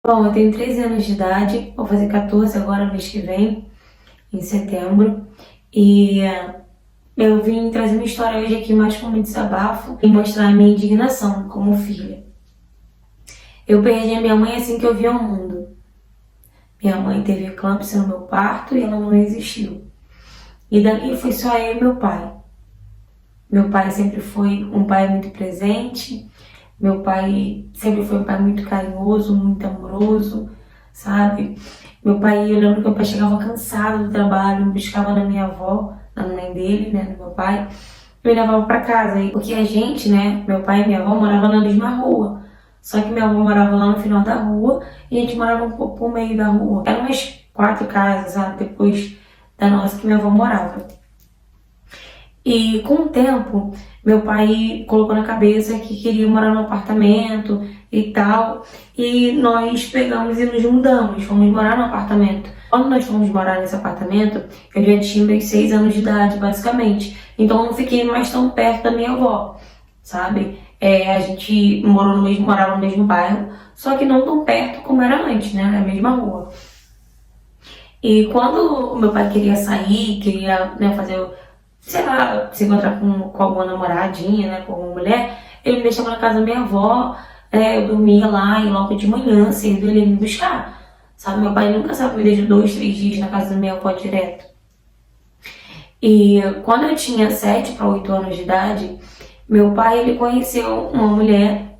Bom, eu tenho 13 anos de idade, vou fazer 14 agora mês que vem, em setembro. E eu vim trazer minha história hoje aqui mais como um desabafo e mostrar a minha indignação como filha. Eu perdi a minha mãe assim que eu vi ao mundo. Minha mãe teve eclâmpsia no meu parto e ela não existiu. E dali foi só eu e meu pai. Meu pai sempre foi um pai muito presente. Meu pai sempre foi um pai muito carinhoso, muito amoroso, sabe? Meu pai, eu lembro que meu pai chegava cansado do trabalho, me buscava na minha avó, na mãe dele, né, do meu pai, e me levava pra casa. Porque a gente, né, meu pai e minha avó morava na mesma rua. Só que minha avó morava lá no final da rua e a gente morava um pouco por meio da rua. Eram umas 4 casas, sabe, depois da nossa que minha avó morava. E com o tempo, meu pai colocou na cabeça que queria morar no apartamento e tal. E nós pegamos e nos mudamos, fomos morar no apartamento. Quando nós fomos morar nesse apartamento, eu já tinha meus 6 anos de idade, basicamente. Então eu não fiquei mais tão perto da minha avó, sabe? A gente morava no mesmo bairro, só que não tão perto como era antes, né? Na mesma rua. E quando o meu pai queria sair, queria, né, fazer, sei lá, se encontrar com alguma namoradinha, né, com alguma mulher, ele me deixava na casa da minha avó, eu dormia lá e logo de manhã, cedo, ele ia me buscar. Sabe, meu pai nunca sabe, me deixou 2, 3 dias na casa da minha avó direto. E quando eu tinha 7 para 8 anos de idade, meu pai, ele conheceu uma mulher,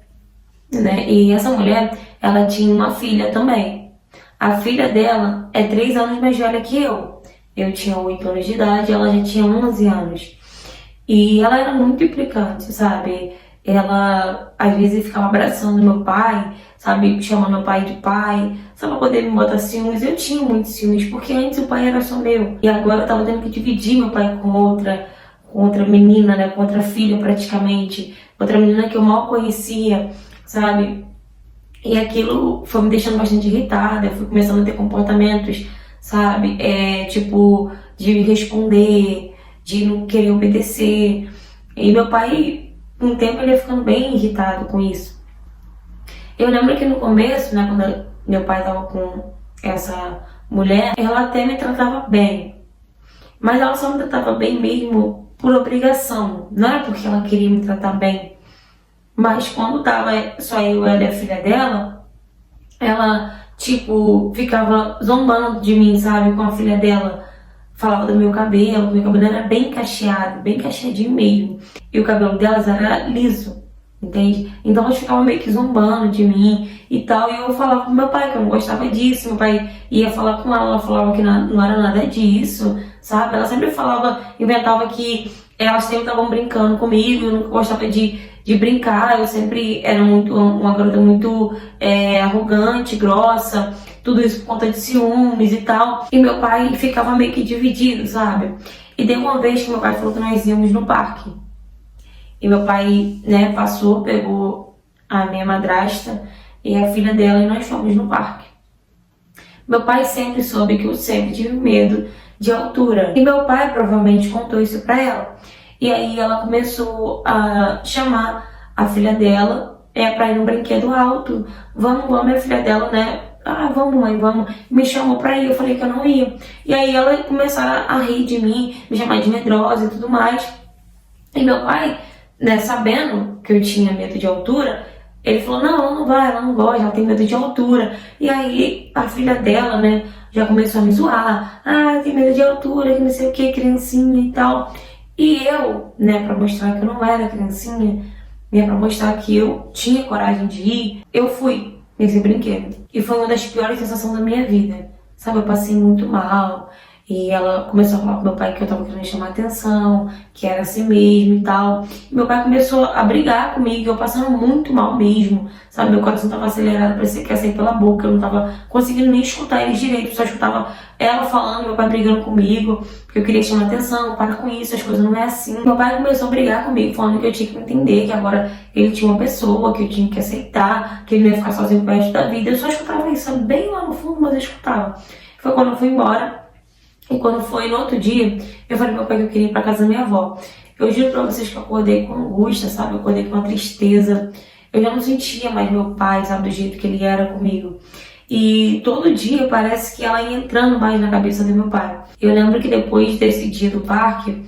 né, e essa mulher, ela tinha uma filha também. A filha dela é 3 anos mais velha que eu. Eu tinha 8 anos de idade, ela já tinha 11 anos. E ela era muito implicante, sabe? Ela, às vezes, ficava abraçando meu pai, sabe? Chamando meu pai de pai, só pra poder me botar ciúmes. Eu tinha muitos ciúmes, porque antes o pai era só meu. E agora eu tava tendo que dividir meu pai com outra menina, né? Com outra filha, praticamente. Outra menina que eu mal conhecia, sabe? E aquilo foi me deixando bastante irritada, eu fui começando a ter comportamentos, sabe, tipo, de responder, de não querer obedecer. E meu pai, com o tempo, ele ia ficando bem irritado com isso. Eu lembro que no começo, né, quando meu pai tava com essa mulher, ela até me tratava bem. Mas ela só me tratava bem mesmo por obrigação, não era porque ela queria me tratar bem. Mas quando tava só eu, ela e a filha dela, ela, tipo, ficava zombando de mim, sabe, com a filha dela. Falava do meu cabelo era bem cacheado, bem cacheadinho mesmo. E o cabelo delas era liso, entende? Então elas ficavam meio que zombando de mim e tal. E eu falava pro meu pai que eu não gostava disso. Meu pai ia falar com ela falava que não era nada disso, sabe? Ela sempre falava, inventava que elas sempre estavam brincando comigo, eu nunca gostava de brincar, eu sempre era uma garota muito arrogante, grossa, tudo isso por conta de ciúmes e tal. E meu pai ficava meio que dividido, sabe? E deu uma vez que meu pai falou que nós íamos no parque. E meu pai, né, passou, pegou a minha madrasta e a filha dela e nós fomos no parque. Meu pai sempre soube que eu sempre tive medo de altura. E meu pai provavelmente contou isso pra ela. E aí ela começou a chamar a filha dela pra ir num brinquedo alto. Vamos, minha filha dela, né? Ah, vamos, mãe, vamos. Me chamou pra ir, eu falei que eu não ia. E aí ela começou a rir de mim, me chamar de medrosa e tudo mais. E meu pai, né, sabendo que eu tinha medo de altura, ele falou, não, ela não vai, ela não gosta, ela tem medo de altura. E aí a filha dela, né, já começou a me zoar. Ah, tem medo de altura, que não sei o que, criancinha e tal. E eu, né, pra mostrar que eu não era criancinha, né, pra mostrar que eu tinha coragem de ir, eu fui nesse brinquedo. E foi uma das piores sensações da minha vida. Sabe, eu passei muito mal. E ela começou a falar com meu pai que eu tava querendo chamar atenção, que era assim mesmo e tal. E meu pai começou a brigar comigo, eu passando muito mal mesmo, sabe? Meu coração tava acelerado, parecia que ia sair pela boca, eu não tava conseguindo nem escutar eles direito, só escutava ela falando, meu pai brigando comigo, porque eu queria chamar atenção, para com isso, as coisas não é assim. Meu pai começou a brigar comigo, falando que eu tinha que entender, que agora ele tinha uma pessoa, que eu tinha que aceitar, que ele não ia ficar sozinho pro resto da vida. Eu só escutava isso, sabe? Bem lá no fundo, mas eu escutava. Foi quando eu fui embora. E quando foi no outro dia, eu falei pro meu pai que eu queria ir pra casa da minha avó. Eu juro pra vocês que eu acordei com angústia, sabe? Eu acordei com uma tristeza. Eu já não sentia mais meu pai, sabe? Do jeito que ele era comigo. E todo dia parece que ela ia entrando mais na cabeça do meu pai. Eu lembro que depois desse dia do parque,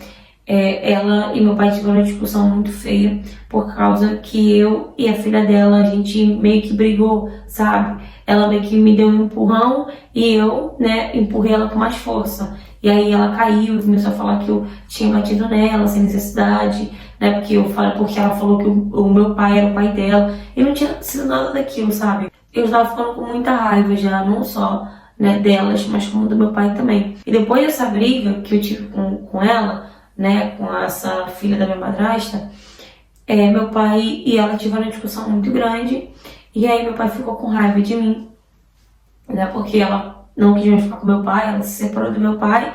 ela e meu pai tiveram uma discussão muito feia por causa que eu e a filha dela, a gente meio que brigou, sabe? Ela meio que me deu um empurrão e eu, né, empurrei ela com mais força. E aí ela caiu e começou a falar que eu tinha batido nela sem necessidade, né? Porque ela falou que o meu pai era o pai dela. E não tinha sido nada daquilo, sabe? Eu estava ficando com muita raiva já, não só, né, delas, mas como do meu pai também. E depois dessa briga que eu tive com ela, né, com essa filha da minha madrasta, meu pai e ela tiveram uma discussão muito grande. E aí meu pai ficou com raiva de mim, né, porque ela não quis mais ficar com meu pai, ela se separou do meu pai.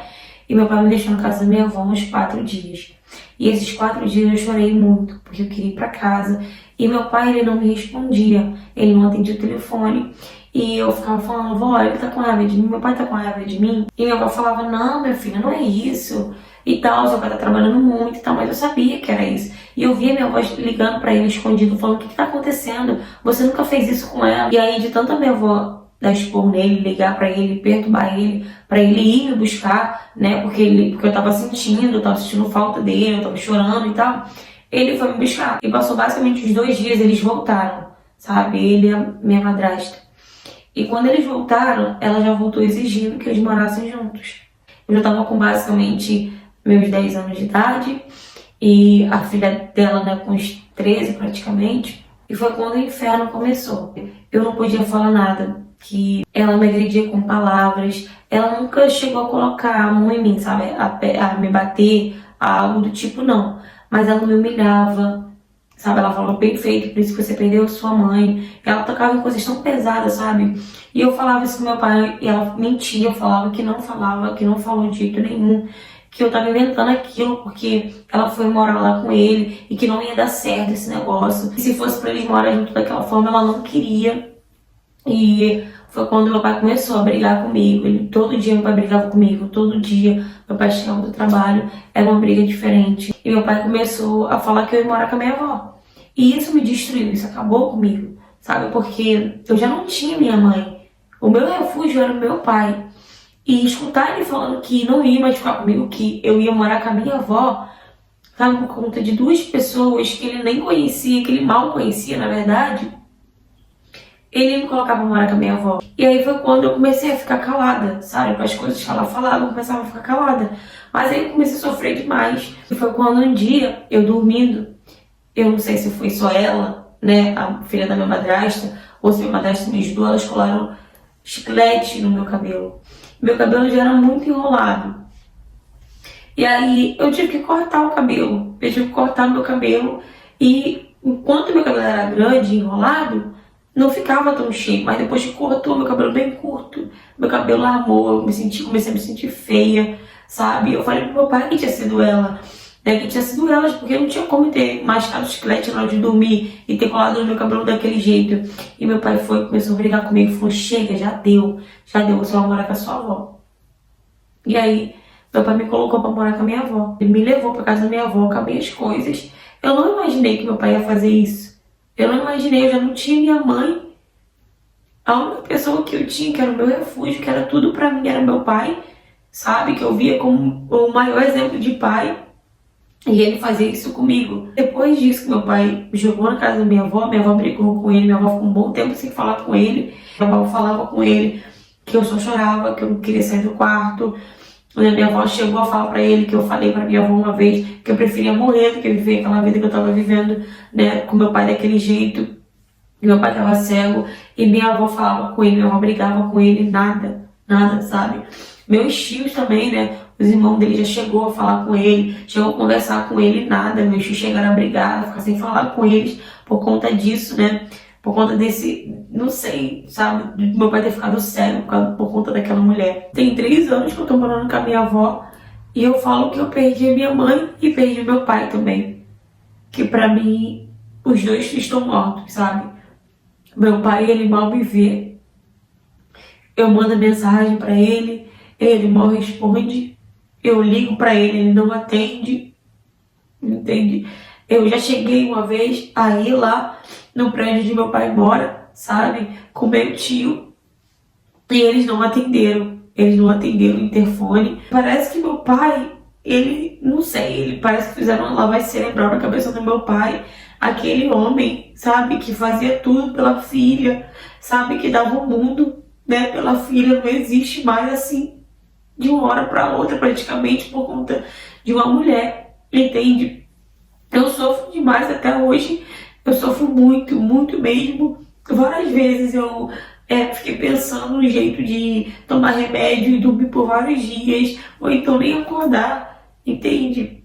E meu pai me deixou na casa da minha avó uns 4 dias. E esses 4 dias eu chorei muito, porque eu queria ir pra casa. E meu pai, ele não me respondia, ele não atendia o telefone. E eu ficava falando, vó, ele tá com raiva de mim, meu pai tá com raiva de mim. E minha avó falava, não, minha filha, não é isso. E tal, seu pai tá trabalhando muito e tal, mas eu sabia que era isso. E eu via minha avó ligando pra ele escondido, falando, o que tá acontecendo? Você nunca fez isso com ela. E aí, de tanta minha avó dar expor nele, ligar pra ele, perturbar ele, pra ele ir me buscar, né, porque eu tava sentindo falta dele, eu tava chorando e tal, ele foi me buscar. E passou basicamente os 2 dias, eles voltaram, sabe, ele e a minha madrasta. E quando eles voltaram, ela já voltou exigindo que eles morassem juntos. Eu já tava com basicamente meus 10 anos de idade, e a filha dela, né, com uns 13 praticamente, e foi quando o inferno começou. Eu não podia falar nada, que ela me agredia com palavras, ela nunca chegou a colocar a mão em mim, sabe, a me bater, algo do tipo, não. Mas ela me humilhava, sabe, ela falava, bem feito, por isso que você perdeu sua mãe. Ela tocava em coisas tão pesadas, sabe, e eu falava isso com meu pai, e ela mentia, falava, que não falou de jeito nenhum, que eu tava inventando aquilo porque ela foi morar lá com ele e que não ia dar certo esse negócio. E se fosse pra eles morar junto daquela forma, ela não queria. E foi quando meu pai começou a brigar comigo. Todo dia meu pai brigava comigo, todo dia meu pai chegava do trabalho, era uma briga diferente. E meu pai começou a falar que eu ia morar com a minha avó. E isso me destruiu, isso acabou comigo, sabe? Porque eu já não tinha minha mãe. O meu refúgio era o meu pai. E escutar ele falando que não ia mais ficar comigo, que eu ia morar com a minha avó, sabe? Por conta de 2 pessoas que ele nem conhecia, que ele mal conhecia, na verdade, ele me colocava pra morar com a minha avó. E aí foi quando eu comecei a ficar calada, sabe? Com as coisas que ela falava, eu começava a ficar calada. Mas aí eu comecei a sofrer demais. E foi quando um dia, eu dormindo, eu não sei se foi só ela, né, a filha da minha madrasta, ou se minha madrasta me ajudou, elas colaram chiclete no meu cabelo. Meu cabelo já era muito enrolado. E aí eu tive que cortar o cabelo. Eu tive que cortar meu cabelo. E enquanto meu cabelo era grande e enrolado, não ficava tão cheio. Mas depois que cortou meu cabelo bem curto, meu cabelo armou, comecei a me sentir feia, sabe? Eu falei pro meu pai que tinha sido ela. Né, que tinha sido elas, porque não tinha como ter mascado chiclete na hora de dormir e ter colado no meu cabelo daquele jeito. E meu pai começou a brigar comigo e falou, chega, já deu, você vai morar com a sua avó. E aí, meu pai me colocou pra morar com a minha avó. Ele me levou pra casa da minha avó com as minhas coisas. Eu não imaginei que meu pai ia fazer isso. Eu não imaginei, eu já não tinha minha mãe. A única pessoa que eu tinha, que era o meu refúgio, que era tudo pra mim, era meu pai, sabe? Que eu via como o maior exemplo de pai. E ele fazia isso comigo. Depois disso que meu pai me jogou na casa da minha avó brigou com ele, minha avó ficou um bom tempo sem falar com ele. Minha avó falava com ele que eu só chorava, que eu não queria sair do quarto. Minha avó chegou a falar pra ele que eu falei pra minha avó uma vez que eu preferia morrer do que viver aquela vida que eu tava vivendo, né, com meu pai daquele jeito. Meu pai tava cego e minha avó falava com ele, minha avó brigava com ele, nada, sabe? Meus tios também, né? Os irmãos dele já chegou a falar com ele, chegou a conversar com ele, nada. Meus tios chegaram a brigar, a ficar sem falar com eles por conta disso, né? Por conta desse, não sei, sabe? Do meu pai ter ficado cego por conta daquela mulher. Tem 3 anos que eu tô morando com a minha avó e eu falo que eu perdi a minha mãe e perdi meu pai também. Que pra mim, os 2 estão mortos, sabe? Meu pai, ele mal me vê. Eu mando mensagem pra ele, ele mal responde. Eu ligo pra ele, ele não atende. Entende? Eu já cheguei uma vez a ir lá no prédio onde meu pai mora, sabe? Com meu tio. E eles não atenderam o interfone. Parece que meu pai, ele, não sei, ele parece que fizeram uma lavagem cerebral na cabeça do meu pai. Aquele homem, sabe, que fazia tudo pela filha, sabe, que dava o mundo, né, pela filha, não existe mais assim, de uma hora para outra, praticamente, por conta de uma mulher, entende? Eu sofro demais até hoje, eu sofro muito, muito mesmo. Várias vezes eu fiquei pensando no jeito de tomar remédio e dormir por vários dias, ou então nem acordar, entende?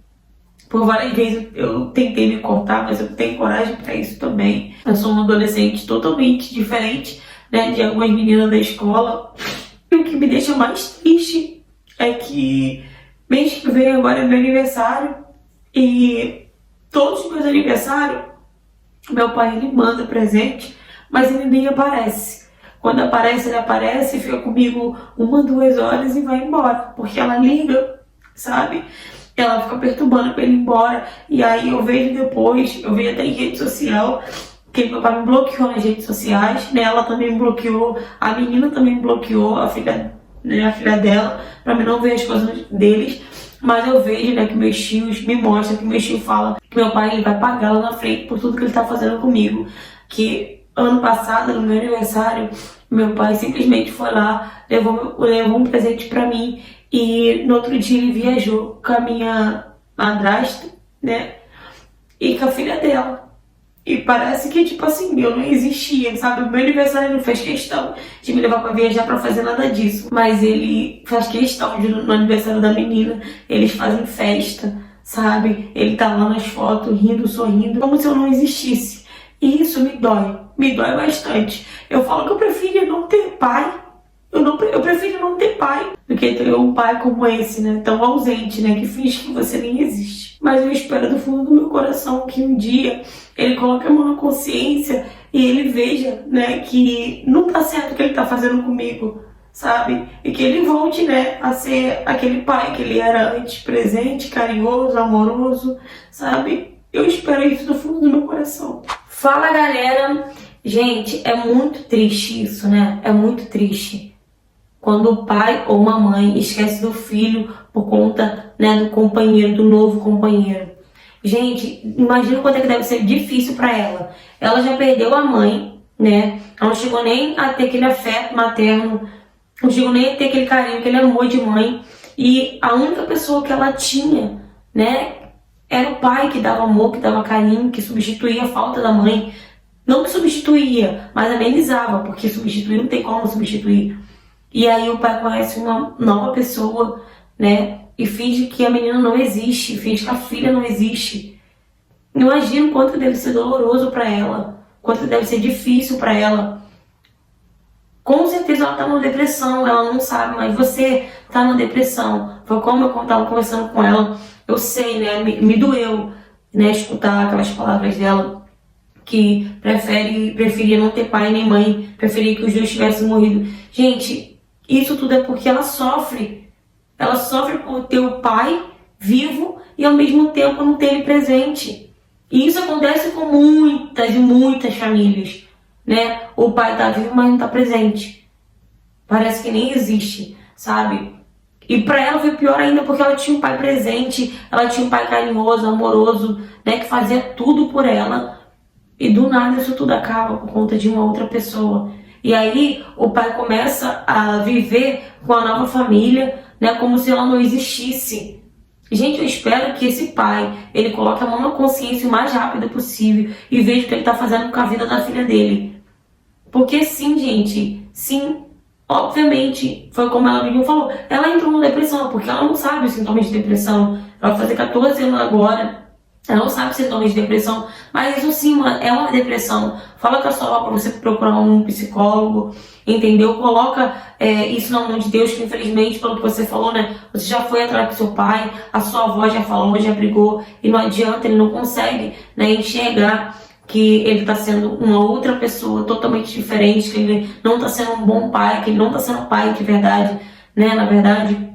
Por várias vezes eu tentei me cortar, mas eu não tenho coragem para isso também. Eu sou uma adolescente totalmente diferente, né, de algumas meninas da escola. E o que me deixa mais triste é que mês que vem agora é meu aniversário e todos os meus aniversários, meu pai ele manda presente, mas ele nem aparece. Quando aparece, ele aparece, fica comigo 1, 2 horas e vai embora, porque ela liga, sabe? Ela fica perturbando pra ele ir embora. E aí eu vejo depois, eu vejo até em rede social, que meu pai me bloqueou nas redes sociais, né? Ela também me bloqueou, a menina também me bloqueou, a filha, né, a filha dela, pra mim não ver as coisas deles. Mas eu vejo, né, que meus tios me mostram, que meus tios falam que meu pai ele vai pagar lá na frente por tudo que ele tá fazendo comigo. Que ano passado, no meu aniversário, meu pai simplesmente foi lá, levou um presente pra mim. E no outro dia ele viajou com a minha madrasta, né? E com a filha dela. E parece que, tipo assim, eu não existia, sabe? O meu aniversário ele não fez questão de me levar pra viajar pra fazer nada disso. Mas ele faz questão de, no aniversário da menina, eles fazem festa, sabe? Ele tá lá nas fotos, rindo, sorrindo, como se eu não existisse. E isso me dói bastante. Eu falo que eu prefiro não ter pai. Eu prefiro não ter pai do que ter um pai como esse, né? Tão ausente, né? Que finge que você nem existe. Mas eu espero do fundo do meu coração que um dia ele coloque a mão na consciência e ele veja, né? Que não tá certo o que ele tá fazendo comigo, sabe? E que ele volte, né? A ser aquele pai que ele era antes, presente, carinhoso, amoroso, sabe? Eu espero isso do fundo do meu coração. Fala, galera! Gente, é muito triste isso, né? É muito triste. Quando o pai ou uma mãe esquece do filho por conta, né, do companheiro, do novo companheiro. Gente, imagina quanto é que deve ser difícil para ela. Ela já perdeu a mãe, né? Ela não chegou nem a ter aquele afeto materno, não chegou nem a ter aquele carinho, aquele amor de mãe. E a única pessoa que ela tinha, né, era o pai que dava amor, que dava carinho, que substituía a falta da mãe. Não que substituía, mas amenizava, porque substituir não tem como substituir. E aí o pai conhece uma nova pessoa, né? E finge que a menina não existe, finge que a filha não existe. Imagina o quanto deve ser doloroso para ela, quanto deve ser difícil para ela. Com certeza ela tá numa depressão, ela não sabe, mas você tá numa depressão. Foi como eu tava conversando com ela, eu sei, né? Me doeu, né? Escutar aquelas palavras dela, que preferia não ter pai nem mãe, preferia que os dois tivessem morrido. Gente, isso tudo é porque ela sofre. Ela sofre por ter o pai vivo e ao mesmo tempo não ter ele presente. E isso acontece com muitas e muitas famílias, né? O pai tá vivo, mas não tá presente. Parece que nem existe, sabe? E pra ela foi pior ainda porque ela tinha um pai presente, ela tinha um pai carinhoso, amoroso, né? Que fazia tudo por ela. E do nada isso tudo acaba por conta de uma outra pessoa. E aí o pai começa a viver com a nova família, né, como se ela não existisse. Gente, eu espero que esse pai, ele coloque a mão na consciência o mais rápido possível e veja o que ele tá fazendo com a vida da filha dele. Porque sim, gente, sim, obviamente, foi como ela mesmo falou, ela entrou numa depressão, porque ela não sabe os sintomas de depressão. Ela vai fazer 14 anos agora. Ela não sabe sintomas de depressão, mas isso sim é uma depressão. Fala com a sua avó para você procurar um psicólogo, entendeu? Coloca isso na mão de Deus, que infelizmente, pelo que você falou, né? Você já foi atrás do seu pai, a sua avó já falou, já brigou, e não adianta, ele não consegue, né, enxergar que ele está sendo uma outra pessoa totalmente diferente, que ele não está sendo um bom pai, que ele não está sendo pai de verdade, né? Na verdade.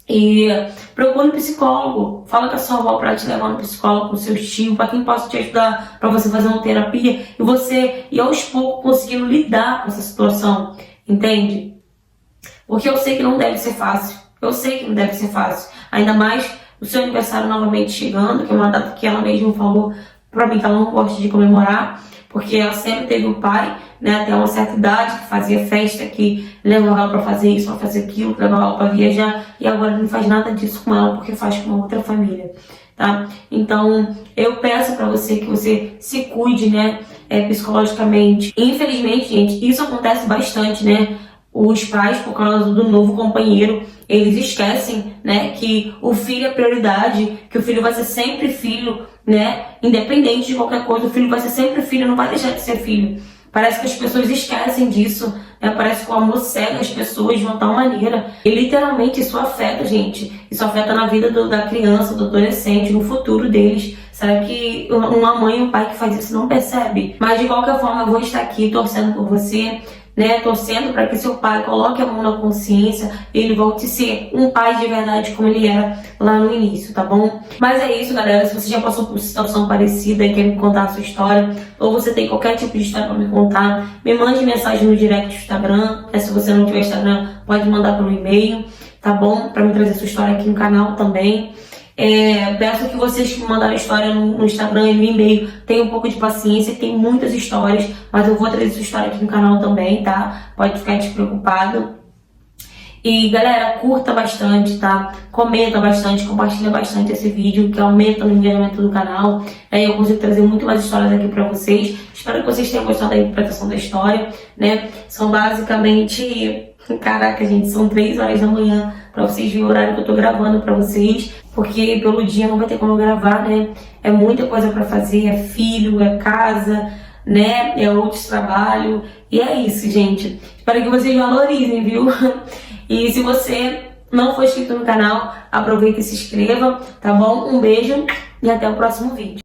E procure um psicólogo, fala com a sua avó para te levar no psicólogo, com seus tios, para quem possa te ajudar, para você fazer uma terapia e você ir aos poucos conseguindo lidar com essa situação, entende? Porque eu sei que não deve ser fácil. Eu sei que não deve ser fácil. Ainda mais o seu aniversário novamente chegando, que é uma data que ela mesma falou pra mim que ela não gosta de comemorar, porque ela sempre teve um pai, né, até uma certa idade, que fazia festa, que levava ela pra fazer isso, pra fazer aquilo, que levava ela pra viajar, e agora não faz nada disso com ela, porque faz com uma outra família, tá? Então, eu peço pra você que você se cuide, né, psicologicamente. Infelizmente, gente, isso acontece bastante, né? Os pais, por causa do novo companheiro, eles esquecem, né, que o filho é prioridade, que o filho vai ser sempre filho, né, independente de qualquer coisa, o filho vai ser sempre filho, não vai deixar de ser filho. Parece que as pessoas esquecem disso, né? Parece que o amor cega as pessoas de uma tal maneira. E literalmente isso afeta, gente. Isso afeta na vida da criança, do adolescente, no futuro deles. Será que uma mãe e um pai que faz isso não percebe? Mas de qualquer forma eu vou estar aqui torcendo por você, né, torcendo para que seu pai coloque a mão na consciência e ele volte a ser um pai de verdade como ele era lá no início, tá bom? Mas é isso, galera. Se você já passou por uma situação parecida e quer me contar a sua história, ou você tem qualquer tipo de história para me contar, me mande mensagem no direct do Instagram, né? Se você não tiver Instagram, pode mandar pelo e-mail, tá bom? Para me trazer sua história aqui no canal também. Peço que vocês que mandaram história no Instagram e no e-mail tenham um pouco de paciência, tem muitas histórias, mas eu vou trazer sua história aqui no canal também, tá? Pode ficar despreocupado. E galera, curta bastante, tá? Comenta bastante, compartilha bastante esse vídeo, que aumenta o engajamento do canal. Aí eu consigo trazer muito mais histórias aqui pra vocês. Espero que vocês tenham gostado da interpretação da história, né? São basicamente... Caraca, gente, são 3 horas da manhã pra vocês verem o horário que eu tô gravando pra vocês, porque pelo dia não vai ter como eu gravar, né? É muita coisa pra fazer, é filho, é casa, né? É outros trabalho. E é isso, gente. Espero que vocês valorizem, viu? E se você não for inscrito no canal, aproveita e se inscreva, tá bom? Um beijo e até o próximo vídeo.